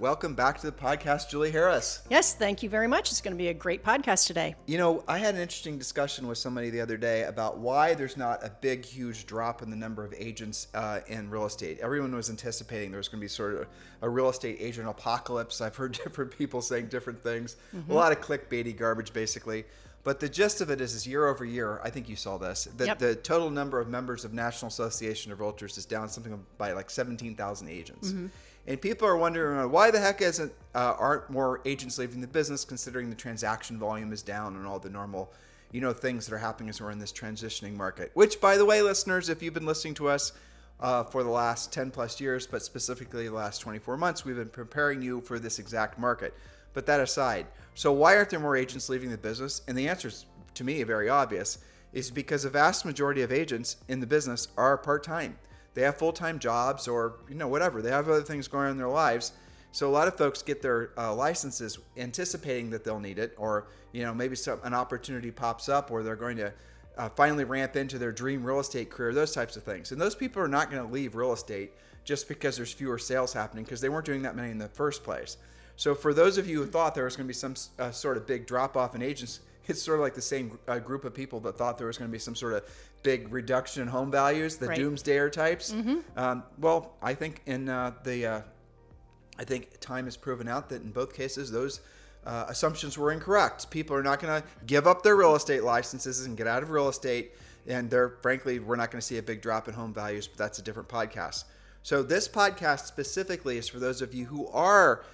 Welcome back to the podcast, Julie Harris. Yes, thank you very much. It's going to be a great podcast today. You know, I had an interesting discussion with somebody the other day about why there's not a big, huge drop in the number of agents in real estate. Everyone was anticipating there was going to be sort of a real estate agent apocalypse. I've heard different people saying different things. A lot of clickbaity garbage, basically. But the gist of it is year over year, I think you saw this, that the total number of members of National Association of Realtors is down something by like 17,000 agents. And people are wondering why the heck aren't more agents leaving the business, considering the transaction volume is down and all the normal, things that are happening as we're in this transitioning market. Which, by the way, listeners, if you've been listening to us for the last 10 plus years, but specifically the last 24 months, we've been preparing you for this exact market. But that aside, so why aren't there more agents leaving the business? And the answer is, to me, very obvious, is because a vast majority of agents in the business are part-time. They have full-time jobs or, whatever. They have other things going on in their lives. So a lot of folks get their licenses anticipating that they'll need it, or, maybe an opportunity pops up or they're going to finally ramp into their dream real estate career, those types of things. And those people are not going to leave real estate just because there's fewer sales happening, because they weren't doing that many in the first place. So for those of you who thought there was going to be some sort of big drop-off in agents, it's sort of like the same group of people that thought there was going to be some sort of big reduction in home values, the doomsdayer types. Well, I think I think time has proven out that in both cases those assumptions were incorrect. People are not going to give up their real estate licenses and get out of real estate, and frankly, we're not going to see a big drop in home values, but that's a different podcast. So this podcast specifically is for those of you who are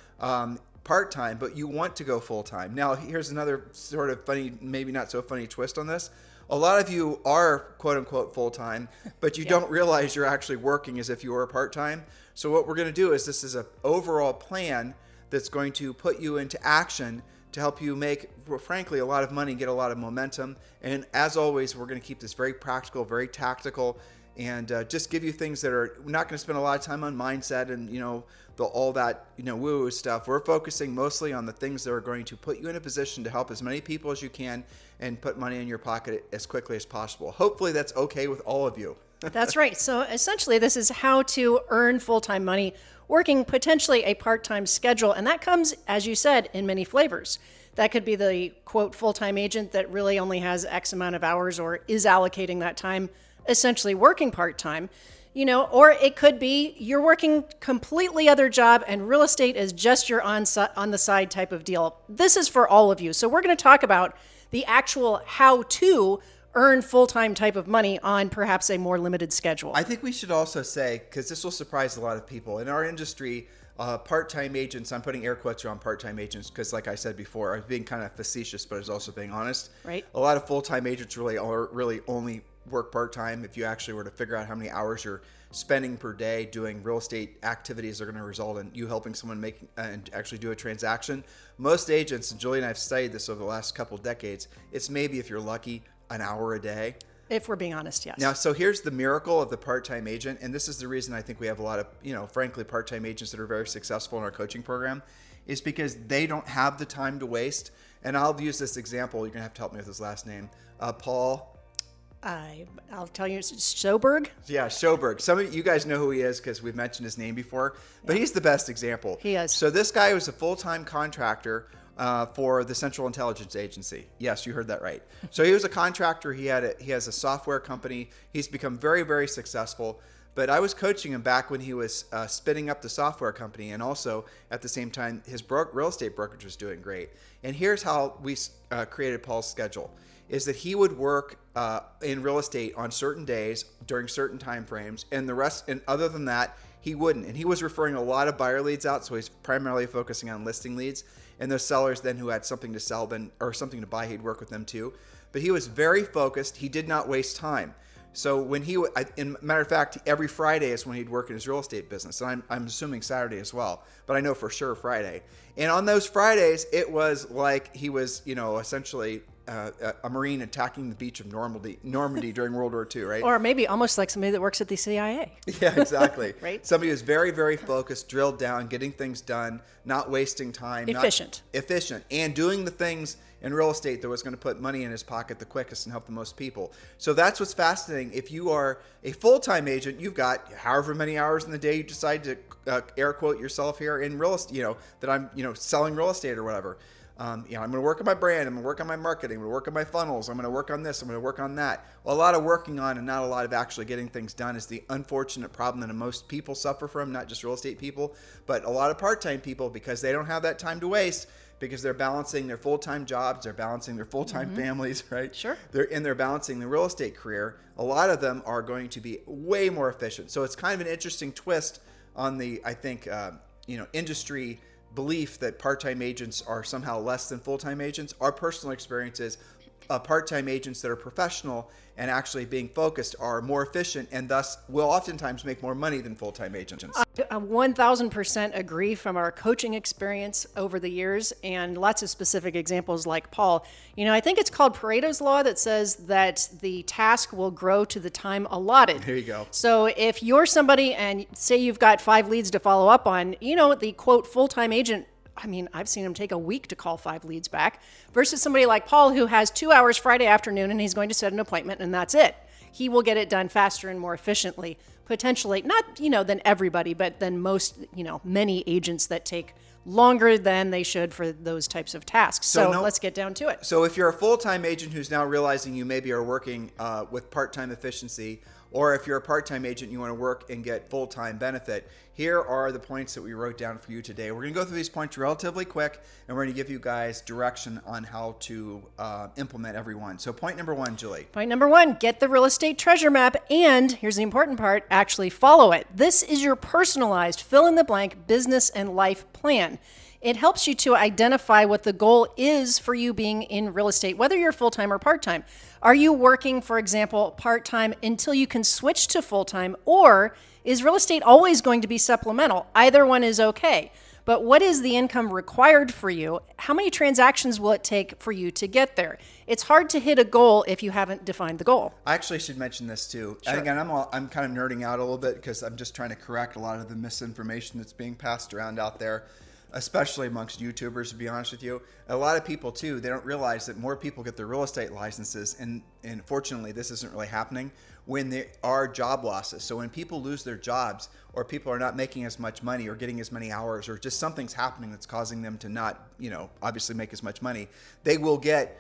part-time, but you want to go full-time. Now, here's another sort of funny, maybe not so funny twist on this. A lot of you are quote-unquote full-time, but you don't realize you're actually working as if you were part-time. So what we're going to do is this is an overall plan that's going to put you into action to help you make, frankly, a lot of money and get a lot of momentum. And as always, we're going to keep this very practical, very tactical, and just give you things that are not going to spend a lot of time on mindset and, all that, woo-woo stuff. We're focusing mostly on the things that are going to put you in a position to help as many people as you can and put money in your pocket as quickly as possible. Hopefully that's okay with all of you. That's right. So essentially, this is how to earn full-time money working potentially a part-time schedule. And that comes, as you said, in many flavors. That could be the, quote, full-time agent that really only has X amount of hours or is allocating that time essentially working part-time, or it could be you're working completely other job and real estate is just your on the side type of deal. This is for all of you. So we're going to talk about the actual how to earn full-time type of money on perhaps a more limited schedule. I think we should also say, because this will surprise a lot of people, in our industry, part-time agents, I'm putting air quotes around part-time agents because, like I said before, I was being kind of facetious, but I was also being honest. Right. A lot of full-time agents really only work part-time. If you actually were to figure out how many hours you're spending per day doing real estate activities are going to result in you helping someone make and actually do a transaction. Most agents, and Julie and I have studied this over the last couple of decades, it's maybe, if you're lucky, an hour a day. If we're being honest, yes. Now, so here's the miracle of the part-time agent, and this is the reason I think we have a lot of, frankly, part-time agents that are very successful in our coaching program, is because they don't have the time to waste. And I'll use this example. You're going to have to help me with his last name. Paul. I'll tell you, it's Schoberg. Yeah, Schoberg. Some of you guys know who he is because we've mentioned his name before, but he's the best example. He is. So this guy was a full-time contractor for the Central Intelligence Agency. Yes, you heard that right. So he was a contractor. He has a software company. He's become very, very successful. But I was coaching him back when he was spinning up the software company, and also at the same time, his real estate brokerage was doing great. And here's how we created Paul's schedule: is that he would work in real estate on certain days during certain time frames, and the rest, and other than that, he wouldn't. And he was referring a lot of buyer leads out, so he's primarily focusing on listing leads. And those sellers then who had something to sell then or something to buy, he'd work with them too. But he was very focused. He did not waste time. So when in matter of fact, every Friday is when he'd work in his real estate business. And I'm assuming Saturday as well, but I know for sure Friday. And on those Fridays, it was like he was, essentially a Marine attacking the beach of Normandy during World War II, right? Or maybe almost like somebody that works at the CIA. Yeah, exactly. Right? Somebody who's very, very focused, drilled down, getting things done, not wasting time. Efficient. And doing the things in real estate that was going to put money in his pocket the quickest and help the most people. So that's what's fascinating. If you are a full-time agent, you've got however many hours in the day you decide to air quote yourself here in real estate, that I'm, selling real estate or whatever. I'm going to work on my brand. I'm going to work on my marketing. I'm going to work on my funnels. I'm going to work on this. I'm going to work on that. Well, a lot of working on and not a lot of actually getting things done is the unfortunate problem that most people suffer from, not just real estate people, but a lot of part-time people, because they don't have that time to waste, because they're balancing their full-time jobs, they're balancing their full-time families, right? Sure. They're balancing the real estate career. A lot of them are going to be way more efficient. So it's kind of an interesting twist on the, I think, industry belief that part-time agents are somehow less than full-time agents. Our personal experience is part-time agents that are professional and actually being focused are more efficient and thus will oftentimes make more money than full-time agents. I 1000% agree from our coaching experience over the years and lots of specific examples like Paul. I think it's called Pareto's Law that says that the task will grow to the time allotted. There you go. So if you're somebody and say you've got 5 leads to follow up on, the quote full-time agent, I've seen him take a week to call 5 leads back versus somebody like Paul who has 2 hours Friday afternoon and he's going to set an appointment and that's it. He will get it done faster and more efficiently, potentially, not, than everybody, but than most, many agents that take longer than they should for those types of tasks. So let's get down to it. So if you're a full-time agent who's now realizing you maybe are working with part-time efficiency, or if you're a part-time agent, you want to work and get full-time benefit, here are the points that we wrote down for you today. We're going to go through these points relatively quick, and we're going to give you guys direction on how to implement every one. So point number 1, Julie. Point number 1, get the real estate treasure map, and here's the important part, actually follow it. This is your personalized fill-in-the-blank business and life plan. It helps you to identify what the goal is for you being in real estate, whether you're full-time or part-time. Are you working, for example, part-time until you can switch to full-time, or is real estate always going to be supplemental? Either one is okay. But what is the income required for you? How many transactions will it take for you to get there? It's hard to hit a goal if you haven't defined the goal. I actually should mention this too. Sure. And again, I'm kind of nerding out a little bit because I'm just trying to correct a lot of the misinformation that's being passed around out there, especially amongst YouTubers, to be honest with you. A lot of people too, they don't realize that more people get their real estate licenses, and fortunately this isn't really happening, when there are job losses. So when people lose their jobs, or people are not making as much money or getting as many hours, or just something's happening that's causing them to not, obviously make as much money, they will get,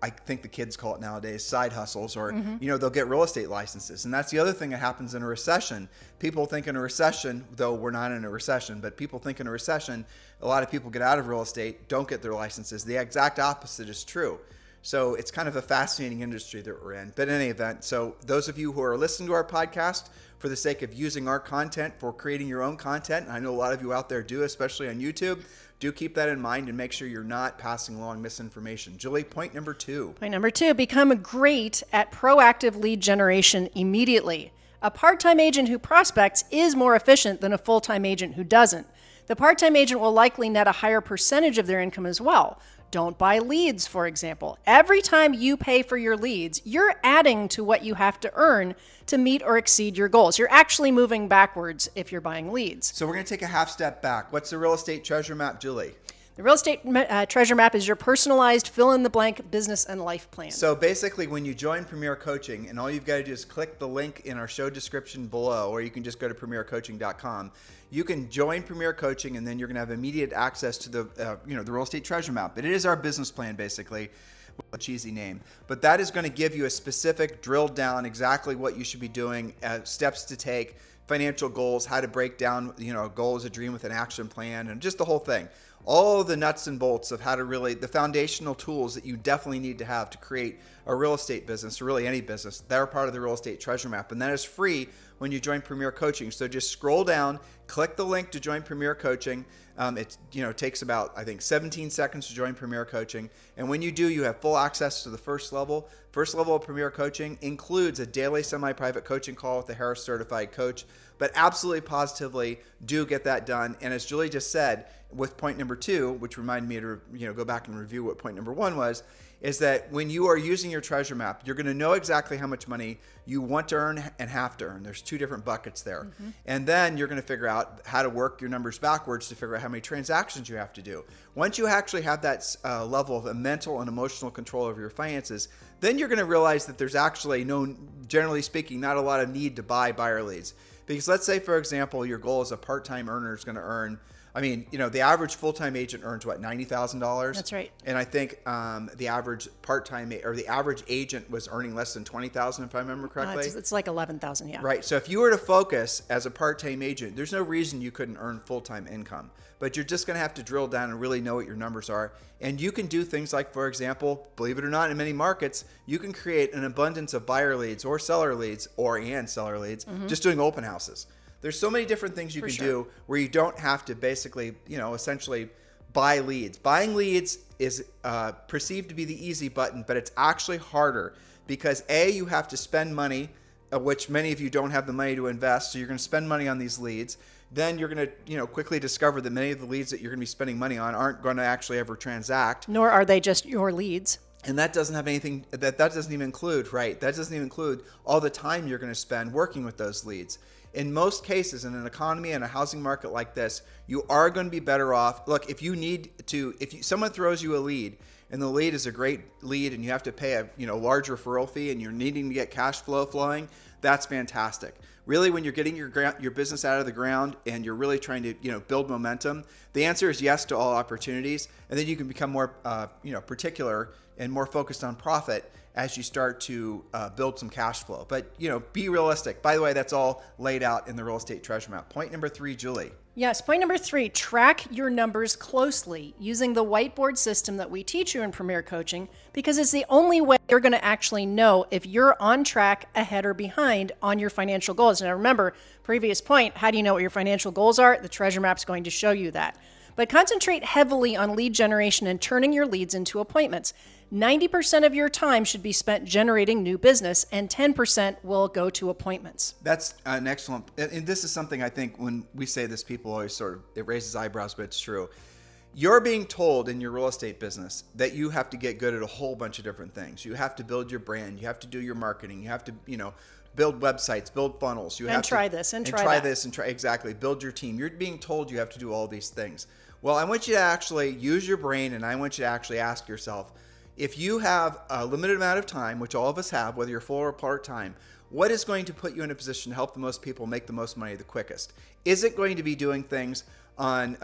I think the kids call it nowadays side hustles, or, they'll get real estate licenses. And that's the other thing that happens in a recession. People think in a recession, though we're not in a recession, but people think in a recession, a lot of people get out of real estate, don't get their licenses. The exact opposite is true. So it's kind of a fascinating industry that we're in. But in any event, so those of you who are listening to our podcast for the sake of using our content for creating your own content, and I know a lot of you out there do, especially on YouTube, do keep that in mind and make sure you're not passing along misinformation. Julie, point number 2. Point number 2, become great at proactive lead generation immediately. A part-time agent who prospects is more efficient than a full-time agent who doesn't. The part-time agent will likely net a higher percentage of their income as well. Don't buy leads, for example. Every time you pay for your leads, you're adding to what you have to earn to meet or exceed your goals. You're actually moving backwards if you're buying leads. So we're going to take a half step back. What's the real estate treasure map, Julie? The real estate treasure map is your personalized fill-in-the-blank business and life plan. So basically, when you join Premier Coaching, and all you've got to do is click the link in our show description below, or you can just go to premiercoaching.com. You can join Premier Coaching, and then you're going to have immediate access to the the real estate treasure map. But it is our business plan, basically, with a cheesy name. But that is going to give you a specific, drilled down, exactly what you should be doing, steps to take, financial goals, how to break down, a goal is a dream with an action plan, and just the whole thing. All of the nuts and bolts of how to really, the foundational tools that you definitely need to have to create a real estate business, or really any business, that are part of the real estate treasure map. And that is free when you join Premier Coaching. So just scroll down, click the link to join Premier Coaching. It takes about, I think, 17 seconds to join Premier Coaching. And when you do, you have full access to the first level. First level of Premier Coaching includes a daily semi-private coaching call with a Harris certified coach, but absolutely positively do get that done. And as Julie just said, with point number 2, which reminded me to go back and review what point number 1 was, is that when you are using your treasure map, you're going to know exactly how much money you want to earn and have to earn. There's 2 different buckets there. And then you're going to figure out how to work your numbers backwards to figure out how many transactions you have to do. Once you actually have that level of mental and emotional control over your finances, then you're going to realize that there's actually generally speaking, not a lot of need to buy buyer leads. Because let's say, for example, your goal as a part-time earner is going to earn, the average full-time agent earns what, $90,000? That's right. And I think the average part-time or the average agent was earning less than $20,000, if I remember correctly. It's like 11,000, yeah. Right. So if you were to focus as a part-time agent, there's no reason you couldn't earn full-time income. But you're just going to have to drill down and really know what your numbers are. And you can do things like, for example, believe it or not, in many markets, you can create an abundance of buyer leads or seller leads and seller leads just doing open houses. There's so many different things you can do where you don't have to basically, essentially buy leads. Buying leads is perceived to be the easy button, but it's actually harder because you have to spend money, which many of you don't have the money to invest. So you're going to spend money on these leads. Then you're going to, quickly discover that many of the leads that you're going to be spending money on aren't going to actually ever transact. Nor are they just your leads. And that doesn't have anything, that doesn't even include, right? That doesn't even include all the time you're going to spend working with those leads. In most cases, in an economy and a housing market like this, you are going to be better off. Look, if someone throws you a lead and the lead is a great lead and you have to pay a large referral fee and you're needing to get cash flow flowing, that's fantastic. Really, when you're getting your business out of the ground and you're really trying to build momentum, the answer is yes to all opportunities, and then you can become more particular and more focused on profit as you start to build some cash flow. But be realistic. By the way, that's all laid out in the real estate treasure map. Point number 3, Julie. Yes, point number 3, track your numbers closely using the whiteboard system that we teach you in Premier Coaching, because it's the only way you're going to actually know if you're on track, ahead, or behind on your financial goals. Now remember, previous point, how do you know what your financial goals are? The treasure map's going to show you that. But concentrate heavily on lead generation and turning your leads into appointments. 90% of your time should be spent generating new business, and 10% will go to appointments. That's an excellent, and this is something I think when we say this, people always it raises eyebrows, but it's true. You're being told in your real estate business that you have to get good at a whole bunch of different things. You have to build your brand. You have to do your marketing. You have to, build websites, build funnels. You have to try this and try that. Exactly. Build your team. You're being told you have to do all these things. Well, I want you to actually use your brain, and I want you to actually ask yourself, if you have a limited amount of time, which all of us have, whether you're full or part-time, what is going to put you in a position to help the most people make the most money the quickest? Is it going to be doing things on,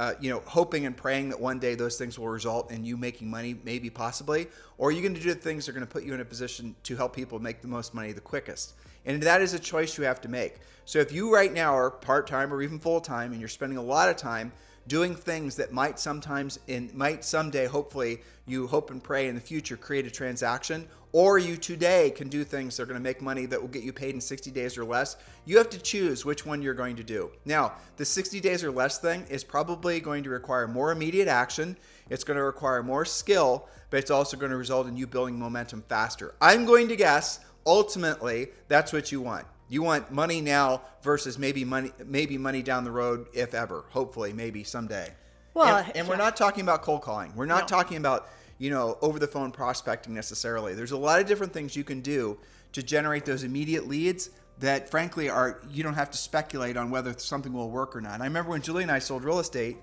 hoping and praying that one day those things will result in you making money, maybe possibly? Or are you going to do the things that are going to put you in a position to help people make the most money the quickest? And that is a choice you have to make. So if you right now are part-time or even full-time and you're spending a lot of time doing things that might someday, hopefully, you hope and pray in the future, create a transaction, or you today can do things that are going to make money that will get you paid in 60 days or less, you have to choose which one you're going to do. Now, the 60 days or less thing is probably going to require more immediate action. It's going to require more skill, but it's also going to result in you building momentum faster. I'm going to guess, ultimately, that's what you want. You want money now versus maybe money down the road, if ever, hopefully, maybe someday. Well, and we're not talking about cold calling. We're not talking about, over the phone prospecting necessarily. There's a lot of different things you can do to generate those immediate leads that frankly you don't have to speculate on whether something will work or not. And I remember when Julie and I sold real estate,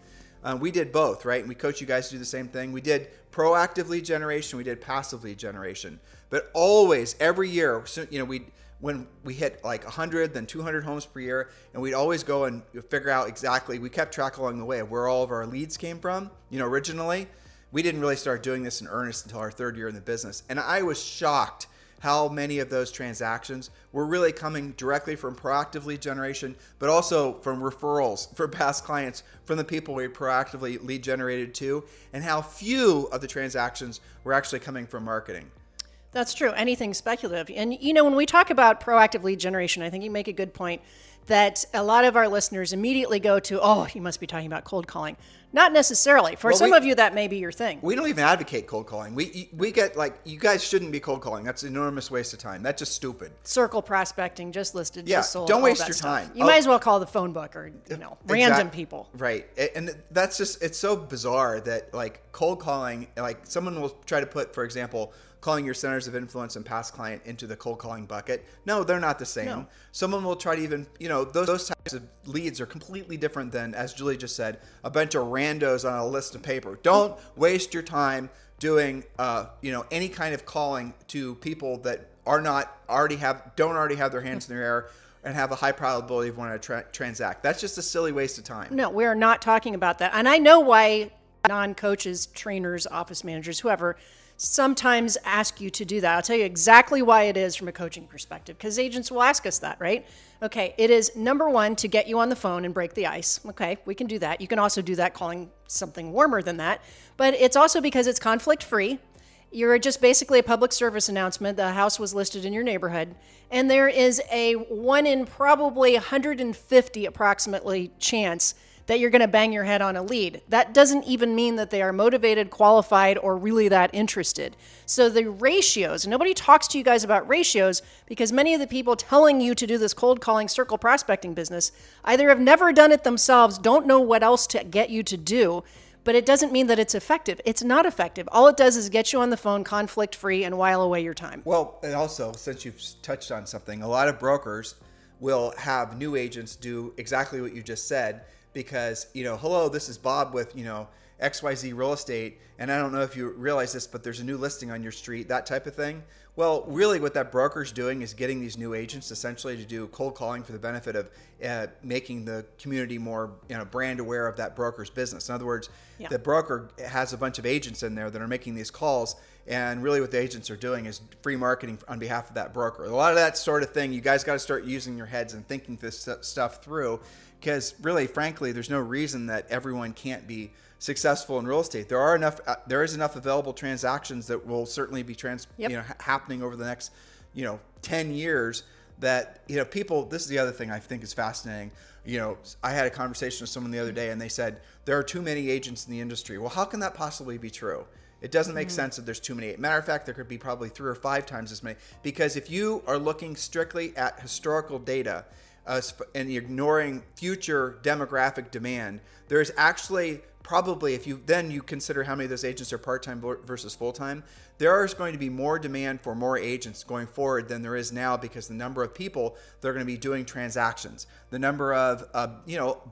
we did both, right? And we coach you guys to do the same thing. We did proactive lead generation. We did passive lead generation. But always, every year, when we hit like 100, then 200 homes per year, and we'd always go and figure out exactly, we kept track along the way of where all of our leads came from. Originally, we didn't really start doing this in earnest until our 3rd year in the business. And I was shocked how many of those transactions were really coming directly from proactive lead generation, but also from referrals from past clients, from the people we proactively lead generated to, and how few of the transactions were actually coming from marketing. That's true. Anything speculative. And, when we talk about proactive lead generation, I think you make a good point that a lot of our listeners immediately go to, oh, you must be talking about cold calling. Not necessarily. For some of you, that may be your thing. We don't even advocate cold calling. We get you guys shouldn't be cold calling. That's an enormous waste of time. That's just stupid. Circle prospecting, just listed, just sold. Don't waste your stuff. time. You might as well call the phone book or random people. Right, and that's just it's so bizarre that cold calling, someone will try to put, for example, calling your centers of influence and past client into the cold calling bucket. No, they're not the same. No. Someone will try to even, those types of leads are completely different than, as Julie just said, a bunch of randos on a list of paper. Don't waste your time doing, any kind of calling to people that don't already have their hands in their air and have a high probability of wanting to transact. That's just a silly waste of time. No, we're not talking about that. And I know why non-coaches, trainers, office managers, whoever, sometimes ask you to do that. I'll tell you exactly why it is from a coaching perspective, because agents will ask us that, right? Okay, it is number one, to get you on the phone and break the ice. Okay, we can do that. You can also do that calling something warmer than that, but it's also because it's conflict free. You're just basically a public service announcement. The house was listed in your neighborhood, and there is a 1 in probably 150 approximately chance that you're going to bang your head on a lead. That doesn't even mean that they are motivated, qualified, or really that interested. So the ratios, nobody talks to you guys about ratios because many of the people telling you to do this cold calling circle prospecting business either have never done it themselves, don't know what else to get you to do, but it doesn't mean that it's effective. It's not effective. All it does is get you on the phone conflict-free and while away your time. Well, and also, since you've touched on something, a lot of brokers will have new agents do exactly what you just said, because, hello, this is Bob with, XYZ Real Estate, and I don't know if you realize this, but there's a new listing on your street, that type of thing. Well, really what that broker's doing is getting these new agents essentially to do cold calling for the benefit of making the community more, brand aware of that broker's business. In other words, the broker has a bunch of agents in there that are making these calls, and really what the agents are doing is free marketing on behalf of that broker. A lot of that sort of thing, you guys got to start using your heads and thinking this stuff through, because really, frankly, there's no reason that everyone can't be successful in real estate. There is enough available transactions that will certainly be happening over the next 10 years that people. This is the other thing I think is fascinating. I had a conversation with someone the other day, and they said there are too many agents in the industry. Well, how can that possibly be true? It doesn't make sense that there's too many. Matter of fact, there could be probably 3 or 5 times as many, because if you are looking strictly at historical data and ignoring future demographic demand, there's actually probably, if you consider how many of those agents are part-time versus full-time, there is going to be more demand for more agents going forward than there is now, because the number of people that are going to be doing transactions, the number of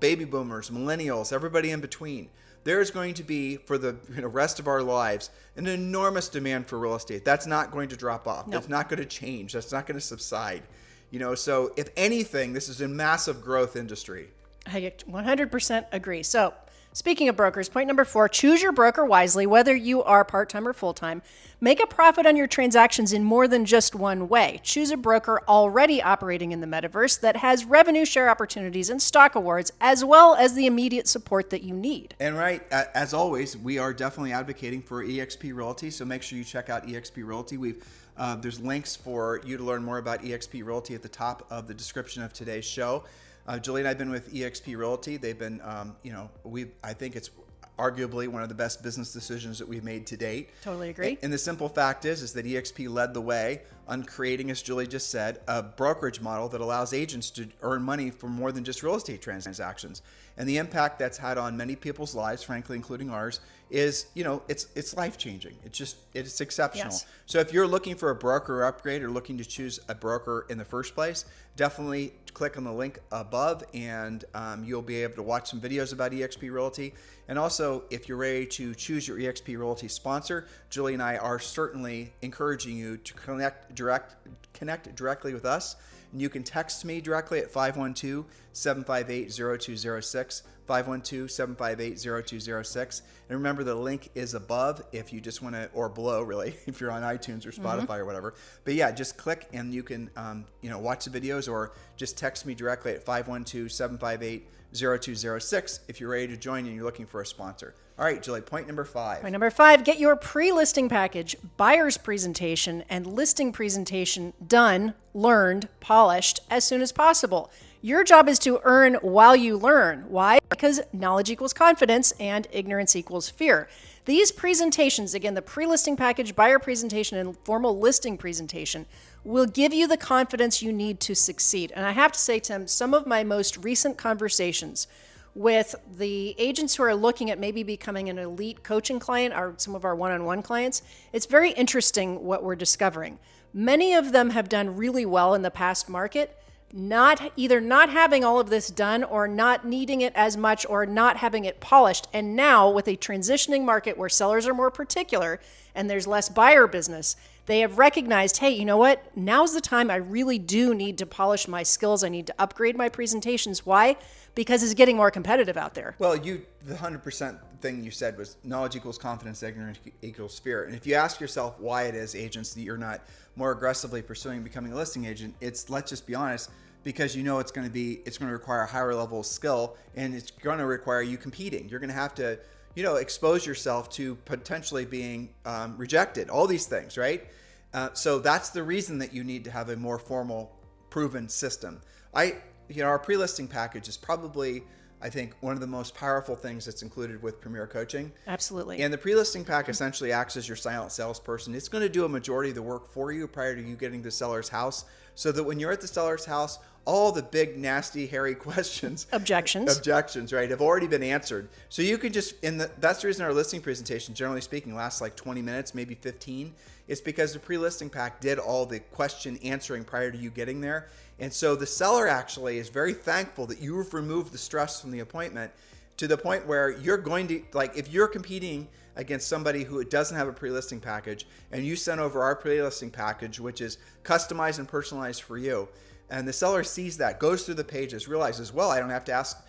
baby boomers, millennials, everybody in between, there's going to be, for the rest of our lives, an enormous demand for real estate. That's not going to drop off. Nope. That's not going to change. That's not going to subside. So if anything, this is a massive growth industry. I 100% agree. So speaking of brokers, point number 4, choose your broker wisely, whether you are part-time or full-time. Make a profit on your transactions in more than just one way. Choose a broker already operating in the metaverse that has revenue share opportunities and stock awards, as well as the immediate support that you need. And as always, we are definitely advocating for eXp Realty, so make sure you check out eXp Realty. There's links for you to learn more about eXp Realty at the top of the description of today's show. Julie and I have been with eXp Realty. They've been, I think it's arguably one of the best business decisions that we've made to date. Totally agree. And the simple fact is that eXp led the way on creating, as Julie just said, a brokerage model that allows agents to earn money from more than just real estate transactions. And the impact that's had on many people's lives, frankly, including ours, is, it's life-changing. It's exceptional. Yes. So if you're looking for a broker upgrade or looking to choose a broker in the first place, definitely click on the link above, and you'll be able to watch some videos about eXp Realty. And also, if you're ready to choose your eXp Realty sponsor, Julie and I are certainly encouraging you to connect directly with us. And you can text me directly at 512-758-0206, 512-758-0206. And remember, the link is above if you just want to, or below really, if you're on iTunes or Spotify or whatever. But yeah, just click and you can, watch the videos, or just text me directly at 512-758-0206 if you're ready to join and you're looking for a sponsor. All right, Julie, point number 5. Point number 5, get your pre-listing package, buyer's presentation, and listing presentation done, learned, polished as soon as possible. Your job is to earn while you learn. Why? Because knowledge equals confidence and ignorance equals fear. These presentations, again, the pre-listing package, buyer presentation, and formal listing presentation, will give you the confidence you need to succeed. And I have to say, Tim, some of my most recent conversations with the agents who are looking at maybe becoming an elite coaching client or some of our one-on-one clients, it's very interesting what we're discovering. Many of them have done really well in the past market, either not having all of this done or not needing it as much or not having it polished. And now with a transitioning market where sellers are more particular and there's less buyer business, they have recognized, hey, you know what? Now's the time I really do need to polish my skills. I need to upgrade my presentations. Why? Because it's getting more competitive out there. Well, the 100% thing you said was knowledge equals confidence, ignorance equals fear. And if you ask yourself why it is, agents, that you're not more aggressively pursuing becoming a listing agent, it's, let's just be honest, because you know it's going to require a higher level of skill, and it's going to require you competing. You're going to have to, expose yourself to potentially being rejected, all these things, right? So that's the reason that you need to have a more formal, proven system. Our pre-listing package is probably, I think, one of the most powerful things that's included with Premier Coaching. Absolutely. And the pre-listing pack essentially acts as your silent salesperson. It's going to do a majority of the work for you prior to you getting to the seller's house, so that when you're at the seller's house, all the big, nasty, hairy questions, objections, right, have already been answered. So you can just, that's the reason our listing presentation, generally speaking, lasts like 20 minutes, maybe 15. It's because the pre-listing pack did all the question answering prior to you getting there. And so the seller actually is very thankful that you've removed the stress from the appointment, to the point where you're going to, like, if you're competing against somebody who doesn't have a pre-listing package and you send over our pre-listing package, which is customized and personalized for you, and the seller sees that, goes through the pages, realizes, well, I don't have to ask,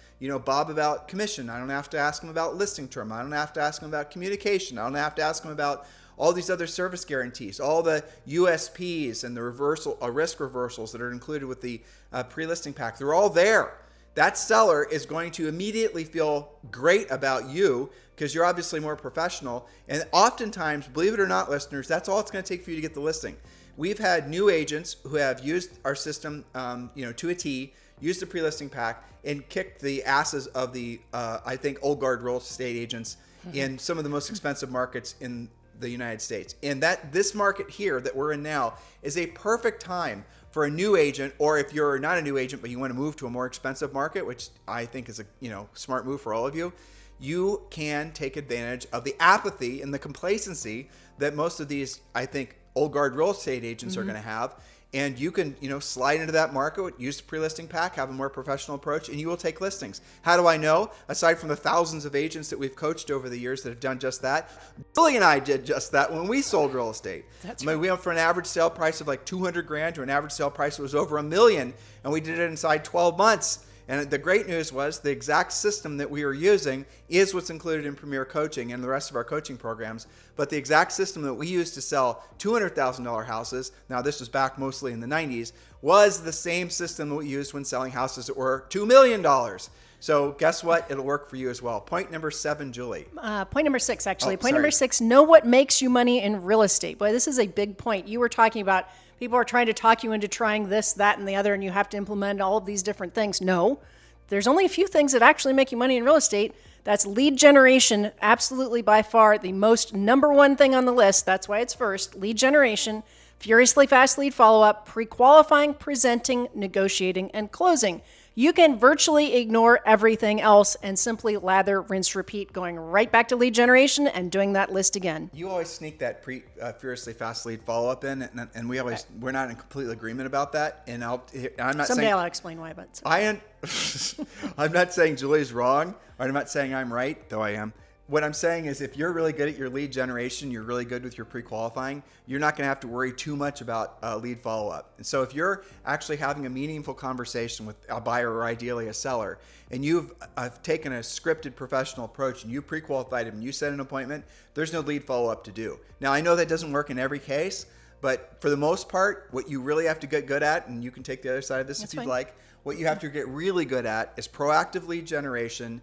Bob about commission. I don't have to ask him about listing term. I don't have to ask him about communication. I don't have to ask him about all these other service guarantees, all the USPs and the risk reversals that are included with the pre-listing pack. They're all there. That seller is going to immediately feel great about you because you're obviously more professional. And oftentimes, believe it or not, listeners, that's all it's going to take for you to get the listing. We've had new agents who have used our system, to a T, used the pre-listing pack, and kicked the asses of the, I think, old guard real estate agents in some of the most expensive markets in the United States. And this market here that we're in now is a perfect time for a new agent, or if you're not a new agent but you want to move to a more expensive market, which I think is a smart move for all of you, you can take advantage of the apathy and the complacency that most of these, I think, old guard real estate agents are going to have. And you can, slide into that market, use the pre-listing pack, have a more professional approach, and you will take listings. How do I know? Aside from the thousands of agents that we've coached over the years that have done just that, Billy and I did just that when we sold real estate. That's right. We went from an average sale price of like $200,000 to an average sale price that was over $1 million, and we did it inside 12 months. And the great news was the exact system that we were using is what's included in Premier Coaching and the rest of our coaching programs. But the exact system that we used to sell $200,000 houses, now this was back mostly in the 90s, was the same system that we used when selling houses that were $2 million. So guess what? It'll work for you as well. Point number 7, Julie. Point number 6, actually. Point number 6, know what makes you money in real estate. Boy, this is a big point. You were talking about people are trying to talk you into trying this, that, and the other, and you have to implement all of these different things. No, there's only a few things that actually make you money in real estate. That's lead generation, absolutely by far the most number one thing on the list. That's why it's first. Lead generation, furiously fast lead follow-up, pre-qualifying, presenting, negotiating, and closing. You can virtually ignore everything else and simply lather, rinse, repeat, going right back to lead generation and doing that list again. You always sneak that furiously fast lead follow-up in, and we're not in complete agreement about that. And I'm not Someday saying, I'll explain why, but I'm not saying Julie's wrong, or I'm not saying I'm right, though I am. What I'm saying is if you're really good at your lead generation, you're really good with your pre-qualifying, you're not going to have to worry too much about lead follow-up. And so if you're actually having a meaningful conversation with a buyer or ideally a seller, and you've taken a scripted professional approach and you pre-qualified them and you set an appointment, there's no lead follow-up to do. Now, I know that doesn't work in every case, but for the most part, what you really have to get good at, and you can take the other side of this if you'd like, what you have to get really good at is proactive lead generation,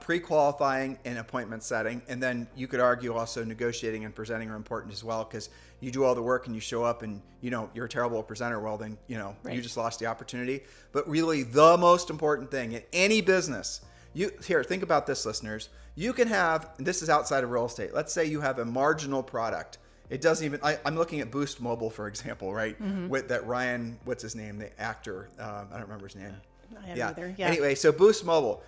pre-qualifying and appointment setting, and then you could argue also negotiating and presenting are important as well, because you do all the work and you show up and you're a terrible presenter, well then you just lost the opportunity. But really the most important thing in any business, think about this, listeners. You can have, and this is outside of real estate, let's say you have a marginal product. It doesn't even, I'm looking at Boost Mobile, for example, right? With that Ryan, what's his name, the actor, I don't remember his name. I haven't either. Yeah. Anyway, so Boost Mobile,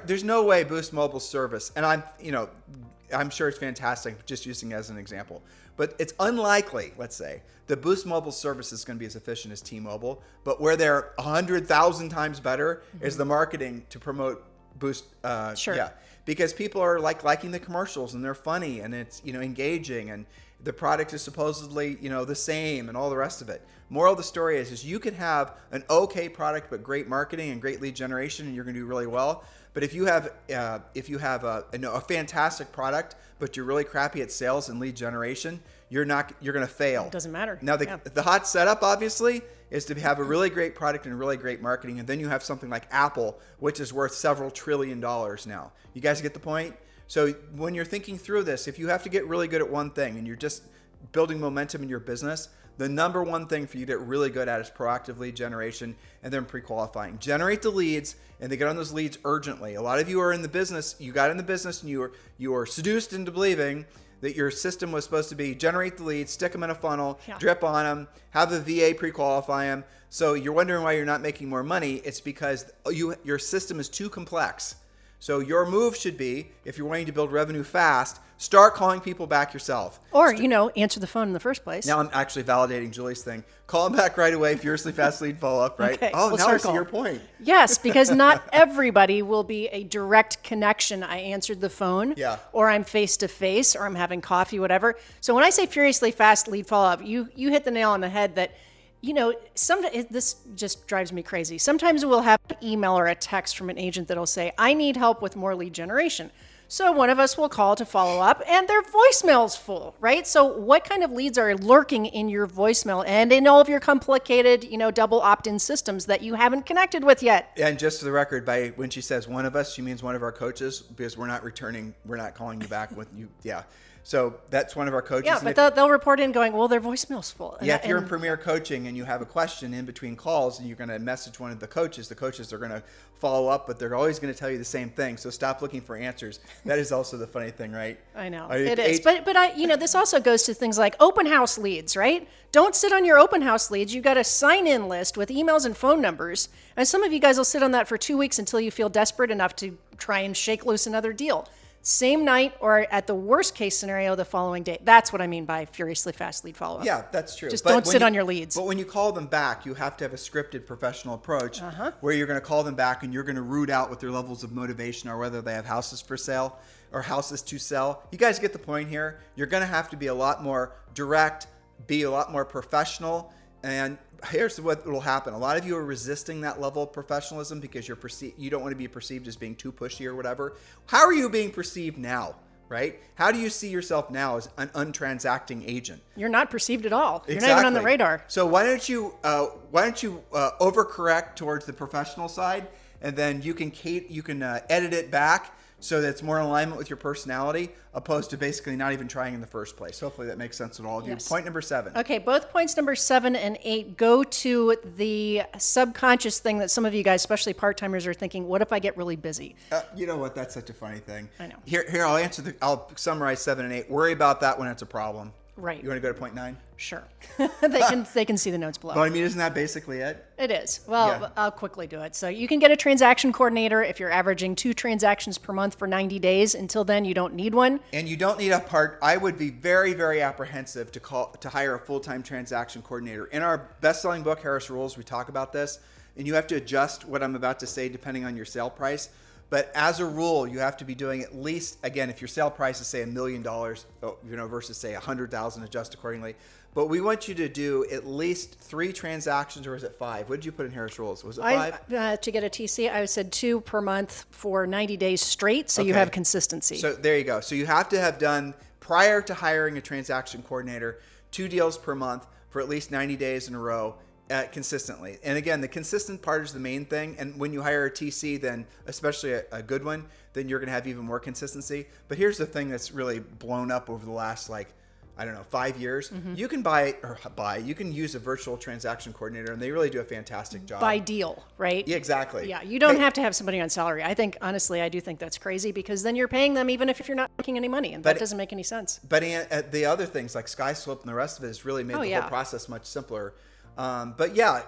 there's no way Boost Mobile's service, and I'm sure it's fantastic, just using it as an example, but it's unlikely, let's say, that Boost Mobile service is going to be as efficient as T-Mobile, but where they're 100,000 times better is the marketing to promote Boost. Sure. Yeah, because people are liking the commercials and they're funny and it's engaging and the product is supposedly the same and all the rest of it. Moral of the story is you can have an okay product but great marketing and great lead generation and you're going to do really well. But if you have a fantastic product but you're really crappy at sales and lead generation, you're going to fail. It doesn't matter. Now the hot setup obviously is to have a really great product and really great marketing, and then you have something like Apple, which is worth several $1 trillion now. You guys get the point? So when you're thinking through this, if you have to get really good at one thing and you're just building momentum in your business, the number one thing for you to get really good at is proactive lead generation and then pre-qualifying. Generate the leads and they get on those leads urgently. A lot of you are in the business, you got in the business and you were seduced into believing that your system was supposed to be generate the leads, stick them in a funnel, drip on them, have the VA pre-qualify them. So you're wondering why you're not making more money. It's because your system is too complex. So your move should be, if you're wanting to build revenue fast, start calling people back yourself. Or, answer the phone in the first place. Now I'm actually validating Julie's thing. Call them back right away, furiously fast lead follow-up, right? Okay, Now I see your point. Yes, because not everybody will be a direct connection. I answered the phone, or I'm face-to-face, or I'm having coffee, whatever. So when I say furiously fast lead follow-up, you hit the nail on the head that, this just drives me crazy. Sometimes we'll have an email or a text from an agent that'll say, I need help with more lead generation. So one of us will call to follow up and their voicemail's full, right? So what kind of leads are lurking in your voicemail and in all of your complicated, double opt-in systems that you haven't connected with yet? And just for the record, when she says one of us, she means one of our coaches, because we're not calling you back with you. Yeah. So that's one of our coaches. Yeah, but they'll report in going, well, their voicemail's full. If you're in Premier Coaching and you have a question in between calls and you're going to message one of the coaches are going to follow up, but they're always going to tell you the same thing. So stop looking for answers. That is also the funny thing, right? I know, it is. But this also goes to things like open house leads, right? Don't sit on your open house leads. You got a sign-in list with emails and phone numbers. And some of you guys will sit on that for 2 weeks until you feel desperate enough to try and shake loose another deal. Same night or at the worst case scenario, the following day. That's what I mean by furiously fast lead follow-up. Yeah, that's true. Just don't sit on your leads. But when you call them back, you have to have a scripted professional approach where you're going to call them back and you're going to root out what their levels of motivation are, whether they have houses for sale or houses to sell. You guys get the point here. You're going to have to be a lot more direct, be a lot more professional. And here's what will happen. A lot of you are resisting that level of professionalism because you don't want to be perceived as being too pushy or whatever. How are you being perceived now, right? How do you see yourself now as an untransacting agent? You're not perceived at all. You're not even on the radar. So why don't you overcorrect towards the professional side, and then you can edit it back so that it's more in alignment with your personality, opposed to basically not even trying in the first place. Hopefully that makes sense to all of you. Yes. Point number 7. Okay, both points number 7 and 8 go to the subconscious thing that some of you guys, especially part-timers, are thinking, what if I get really busy? You know what? That's such a funny thing. I know. Here, I'll summarize 7 and 8. Worry about that when it's a problem. Right. You want to go to point 9? Sure. They can see the notes below. But I mean, isn't that basically it? It is. Well, I'll quickly do it. So you can get a transaction coordinator if you're averaging 2 transactions per month for 90 days. Until then, you don't need one. And you don't need I would be very, very apprehensive to hire a full-time transaction coordinator. In our best-selling book, Harris Rules, we talk about this, and you have to adjust what I'm about to say depending on your sale price. But as a rule, you have to be doing at least, again, if your sale price is say $1 million, versus say 100,000, adjust accordingly. But we want you to do at least 3 transactions, or is it 5? What did you put in Harris Rules? Was it 5? To get a TC, I said 2 per month for 90 days straight, so you have consistency. So there you go. So you have to have done, prior to hiring a transaction coordinator, 2 deals per month for at least 90 days in a row. Consistently. And again, the consistent part is the main thing. And when you hire a TC, then especially a good one, then you're going to have even more consistency. But here's the thing that's really blown up over the last, 5 years. You can you can use a virtual transaction coordinator, and they really do a fantastic job. By deal, right? Yeah, exactly. Yeah, you don't have to have somebody on salary. I think, honestly, I do think that's crazy, because then you're paying them even if you're not making any money, and that doesn't make any sense. But the other things like SkySlope and the rest of it has really made the whole process much simpler. But yeah,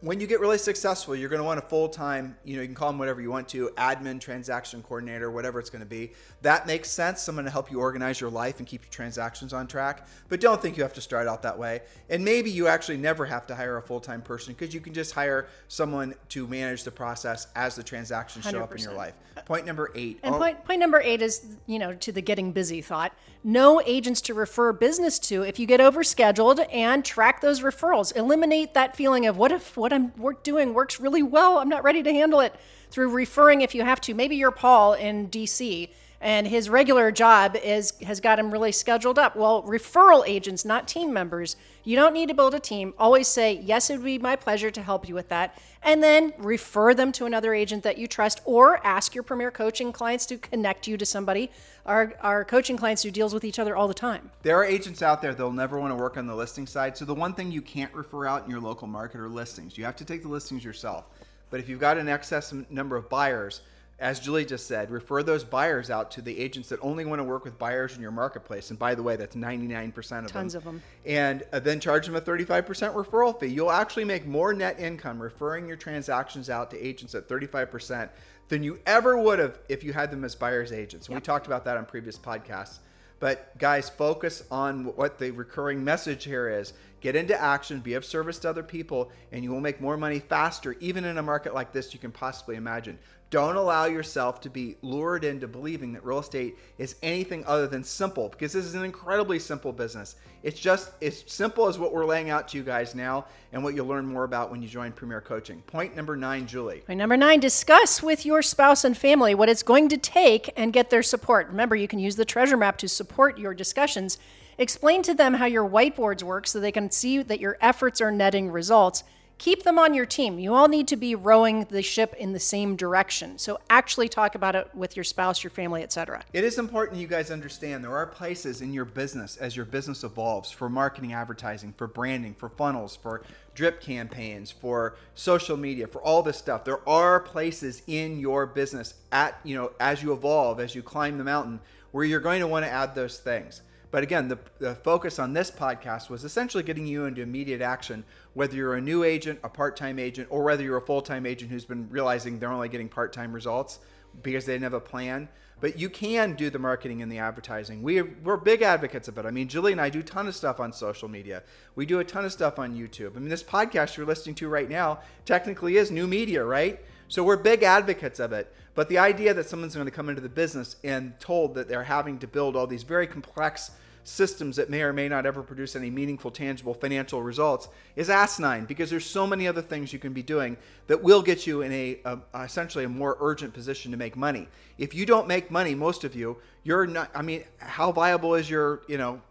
when you get really successful, you're going to want a full-time, you can call them whatever you want to, admin, transaction coordinator, whatever it's going to be. That makes sense. Someone to help you organize your life and keep your transactions on track. But don't think you have to start out that way. And maybe you actually never have to hire a full-time person, because you can just hire someone to manage the process as the transactions show up in your life. Point number 8. And point number 8 is, to the getting busy thought. Know agents to refer business to if you get overscheduled, and track those referrals. Eliminate that feeling of, what if what I'm doing works really well? I'm not ready to handle it, through referring if you have to. Maybe you're Paul in DC, and his regular job has got him really scheduled up. Well, referral agents, not team members. You don't need to build a team. Always say, yes, it would be my pleasure to help you with that. And then refer them to another agent that you trust, or ask your Premier Coaching clients to connect you to somebody. Our coaching clients do deals with each other all the time. There are agents out there that'll never want to work on the listing side. So the one thing you can't refer out in your local market are listings. You have to take the listings yourself. But if you've got an excess number of buyers, as Julie just said, refer those buyers out to the agents that only want to work with buyers in your marketplace. And by the way, that's 99% of them. Tons of them. And then charge them a 35% referral fee. You'll actually make more net income referring your transactions out to agents at 35% than you ever would have if you had them as buyers agents. And we talked about that on previous podcasts. But guys, focus on what the recurring message here is. Get into action, be of service to other people, and you will make more money faster, even in a market like this you can possibly imagine. Don't allow yourself to be lured into believing that real estate is anything other than simple, because this is an incredibly simple business. It's just as simple as what we're laying out to you guys now, and what you'll learn more about when you join Premier Coaching. Point number 9, Julie. Point number 9, discuss with your spouse and family what it's going to take and get their support. Remember, you can use the treasure map to support your discussions. Explain to them how your whiteboards work so they can see that your efforts are netting results. Keep them on your team. You all need to be rowing the ship in the same direction. So actually talk about it with your spouse, your family, etc. It is important you guys understand there are places in your business as your business evolves for marketing, advertising, for branding, for funnels, for drip campaigns, for social media, for all this stuff. There are places in your business as you evolve, as you climb the mountain, where you're going to want to add those things. But again, the focus on this podcast was essentially getting you into immediate action, whether you're a new agent, a part-time agent, or whether you're a full-time agent who's been realizing they're only getting part-time results because they didn't have a plan. But you can do the marketing and the advertising. We're big advocates of it. I mean, Julie and I do a ton of stuff on social media. We do a ton of stuff on YouTube. I mean, this podcast you're listening to right now technically is new media, right? So we're big advocates of it. But the idea that someone's going to come into the business and told that they're having to build all these very complex systems that may or may not ever produce any meaningful, tangible financial results is asinine, because there's so many other things you can be doing that will get you in essentially a more urgent position to make money. If you don't make money, most of you, you're not, how viable is your,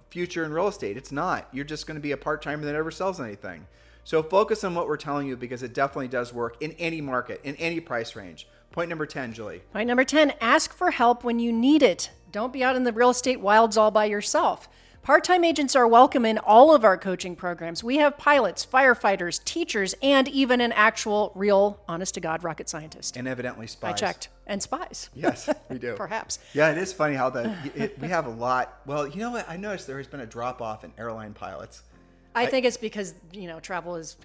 future in real estate? It's not. You're just going to be a part-timer that never sells anything. So focus on what we're telling you, because it definitely does work in any market, in any price range. Point number 10, Julie. Point number 10, ask for help when you need it. Don't be out in the real estate wilds all by yourself. Part-time agents are welcome in all of our coaching programs. We have pilots, firefighters, teachers, and even an actual, real, honest-to-God rocket scientist. And evidently spies. I checked. And spies. Yes, we do. Perhaps. Yeah, it is funny how we have a lot. Well, you know what? I noticed there has been a drop-off in airline pilots. I think it's because, travel is,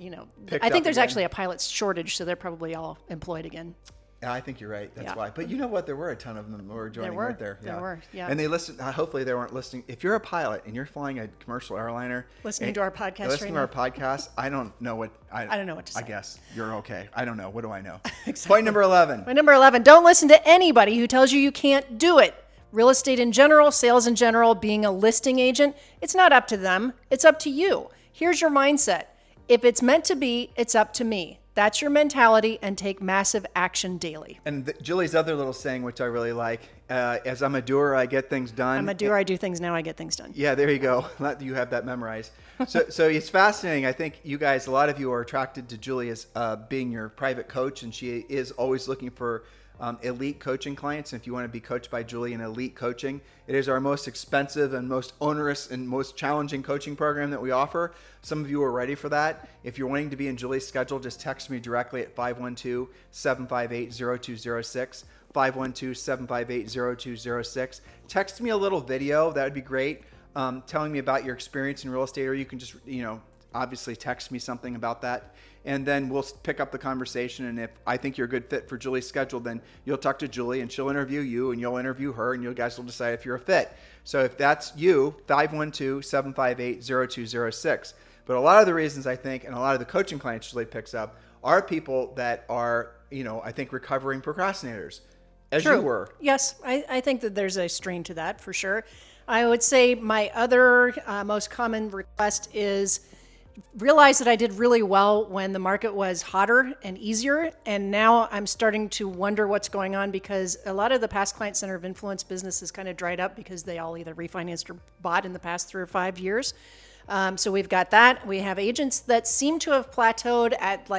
I think there's actually a pilot shortage, so they're probably all employed again. Yeah, I think you're right. That's why. But you know what? There were a ton of them who were joining right there. There were. And they listened. Hopefully, they weren't listening. If you're a pilot and you're flying a commercial airliner, listening to our podcast, I don't know what. I don't know what to say. I guess you're okay. I don't know. What do I know? Exactly. Point number 11. Point number 11. Don't listen to anybody who tells you can't do it. Real estate in general, sales in general, being a listing agent, it's not up to them. It's up to you. Here's your mindset. If it's meant to be, it's up to me. That's your mentality, and take massive action daily. And Julie's other little saying, which I really like, as I'm a doer, I get things done. I'm a doer, I do things now, I get things done. Yeah, there you go. You have that memorized. So it's fascinating. I think you guys, a lot of you are attracted to Julie as being your private coach, and she is always looking for elite coaching clients. And if you want to be coached by Julie in elite coaching, it is our most expensive and most onerous and most challenging coaching program that we offer. Some of you are ready for that. If you're wanting to be in Julie's schedule, just text me directly at 512-758-0206. 512-758-0206. Text me a little video. That would be great. Telling me about your experience in real estate, or you can just, obviously text me something about that. And then we'll pick up the conversation. And if I think you're a good fit for Julie's schedule, then you'll talk to Julie and she'll interview you and you'll interview her and you guys will decide if you're a fit. So if that's you, 512-758-0206. But a lot of the reasons I think, and a lot of the coaching clients Julie picks up, are people that are, I think recovering procrastinators, as True. you were. Yes, I think that there's a strain to that for sure. I would say my other most common request is realize that I did really well when the market was hotter and easier. And now I'm starting to wonder what's going on, because a lot of the past client center of influence business has kind of dried up because they all either refinanced or bought in the past 3 or 5 years. So we've got that. We have agents that seem to have plateaued at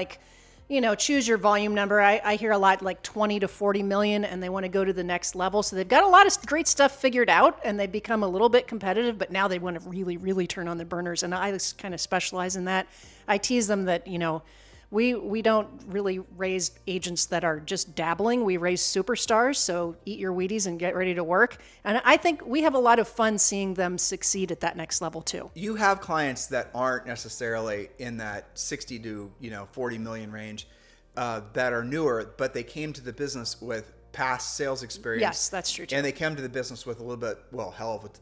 choose your volume number. I hear a lot like 20 to 40 million, and they want to go to the next level. So they've got a lot of great stuff figured out, and they've become a little bit competitive, but now they want to really, really turn on the burners. And I kind of specialize in that. I tease them that, we don't really raise agents that are just dabbling. We raise superstars. So eat your Wheaties and get ready to work. And I think we have a lot of fun seeing them succeed at that next level too. You have clients that aren't necessarily in that 60 to 40 million range that are newer, but they came to the business with past sales experience. Yes, that's true too. And they come to the business with a little bit,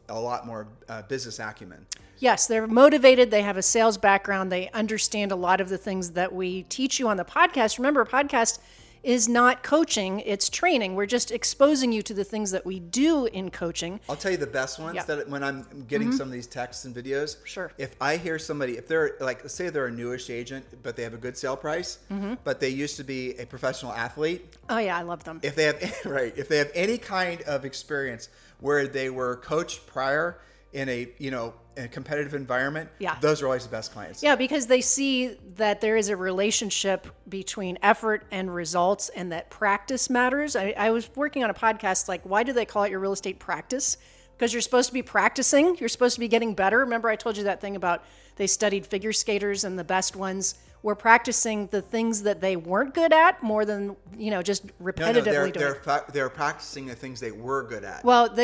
a lot more business acumen. Yes, they're motivated. They have a sales background. They understand a lot of the things that we teach you on the podcast. Remember, a podcast is not coaching, it's training. We're just exposing you to the things that we do in coaching. I'll tell you the best ones that when I'm getting some of these texts and videos. Sure. If I hear somebody, if they're let's say they're a newish agent, but they have a good sale price, but they used to be a professional athlete. Oh yeah, I love them. If they have if they have any kind of experience where they were coached prior in a competitive environment, those are always the best clients. Yeah, because they see that there is a relationship between effort and results, and that practice matters. I was working on a podcast, why do they call it your real estate practice? Because you're supposed to be practicing. You're supposed to be getting better. Remember I told you that thing about they studied figure skaters, and the best ones were practicing the things that they weren't good at more than, just repetitively doing. They're practicing the things they were good at. Well,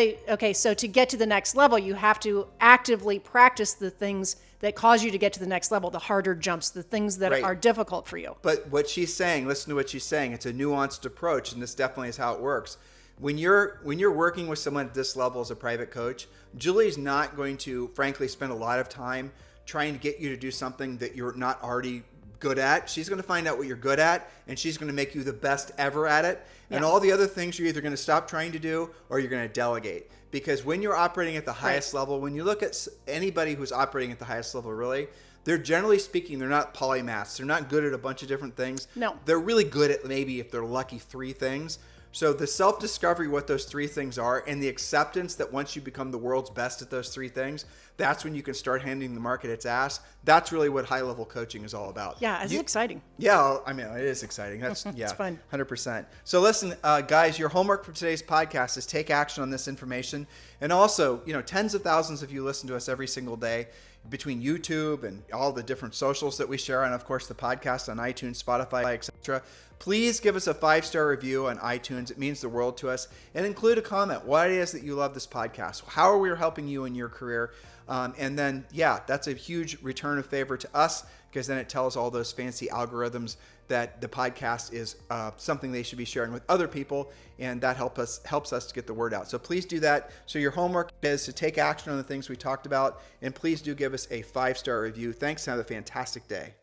so to get to the next level, you have to actively practice the things that cause you to get to the next level, the harder jumps, the things that are difficult for you. But what she's saying, listen to what she's saying. It's a nuanced approach, and this definitely is how it works. When you're working with someone at this level as a private coach, Julie's not going to, frankly, spend a lot of time trying to get you to do something that you're not already good at. She's going to find out what you're good at, and she's going to make you the best ever at it. And all the other things you're either going to stop trying to do or you're going to delegate. Because when you're operating at the highest level, when you look at anybody who's operating at the highest level, really, they're generally speaking, they're not polymaths. They're not good at a bunch of different things. No. They're really good at maybe, if they're lucky, 3 things. So the self-discovery, what those 3 things are, and the acceptance that once you become the world's best at those 3 things, that's when you can start handing the market its ass. That's really what high-level coaching is all about. Yeah, it's exciting. Yeah, I mean, it is exciting. That's it's fun. 100%. So listen, guys, your homework for today's podcast is take action on this information. And also, tens of thousands of you listen to us every single day between YouTube and all the different socials that we share, and of course the podcast on iTunes, Spotify, etc. Please give us a 5-star review on iTunes. It means the world to us. And include a comment. Why it is that you love this podcast. How are we helping you in your career? And then, that's a huge return of favor to us, because then it tells all those fancy algorithms that the podcast is something they should be sharing with other people, and that helps us to get the word out. So please do that. So your homework is to take action on the things we talked about, and please do give us a 5-star review. Thanks, and have a fantastic day.